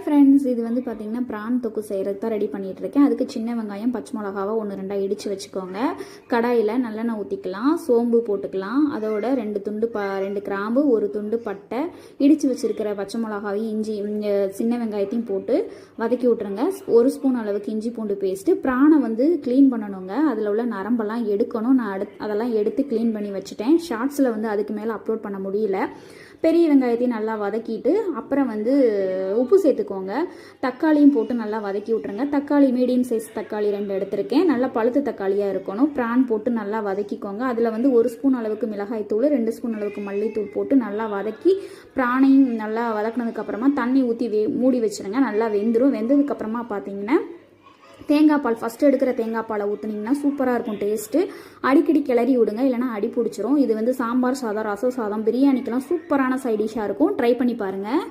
Hi friends, இது வந்து பார்த்தீங்கன்னா பிரான் தொக்கு செய்கிறதுக்கு தான் ரெடி பண்ணிகிட்டு இருக்கேன். அதுக்கு சின்ன வெங்காயம், பச்சை மிளகாவை 1-2 இடித்து வச்சுக்கோங்க. கடாயில் நல்லெண்ணெய் ஊற்றிக்கலாம், சோம்பு போட்டுக்கலாம், அதோட 2 கிராம்பு, 1 துண்டு பட்டை, இடித்து வச்சுருக்கிற பச்சை மிளகாவையும் இஞ்சி சின்ன வெங்காயத்தையும் போட்டு வதக்கி விட்ருங்க. 1 ஸ்பூன் அளவுக்கு இஞ்சி பூண்டு பேஸ்ட்டு. பிரானை வந்து க்ளீன் பண்ணணுங்க, அதில் உள்ள நரம்பெல்லாம் எடுக்கணும். நான் அதெல்லாம் எடுத்து க்ளீன் பண்ணி வச்சுட்டேன். ஷார்ட்ஸில் வந்து அதுக்கு மேலே அப்லோட் பண்ண முடியல. பெரிய வெங்காயத்தையும் நல்லா வதக்கிட்டு அப்புறம் வந்து உப்பு சேர்த்துக்கோங்க. தக்காளியும் போட்டு நல்லா வதக்கி விட்ருங்க. தக்காளி மீடியம் சைஸ் தக்காளி 2 எடுத்திருக்கேன். நல்லா பழுத்த தக்காளியாக இருக்கணும். பிரான் போட்டு நல்லா வதக்கிக்கோங்க. அதில் வந்து 1 ஸ்பூன் அளவுக்கு மிளகாய் தூள், 2 ஸ்பூன் அளவுக்கு மல்லித்தூள் போட்டு நல்லா வதக்கி பிரானையும் நல்லா வதக்கினதுக்கப்புறமா தண்ணி ஊற்றி மூடி வச்சுருங்க. நல்லா வெந்துடும். வெந்ததுக்கப்புறமா பார்த்தீங்கன்னா தேங்காய் பால், ஃபஸ்ட்டு எடுக்கிற தேங்காய் பாலை ஊற்றுனீங்கன்னா சூப்பராக இருக்கும் டேஸ்ட்டு. அடிக்கடி கிளறி விடுங்க, இல்லைனா அடி பிடிச்சிரும். இது வந்து சாம்பார் சாதம், ரசம் சாதம், பிரியாணிக்கெல்லாம் சூப்பரான சைட் டிஷ்ஷாக இருக்கும். ட்ரை பண்ணி பாருங்கள்.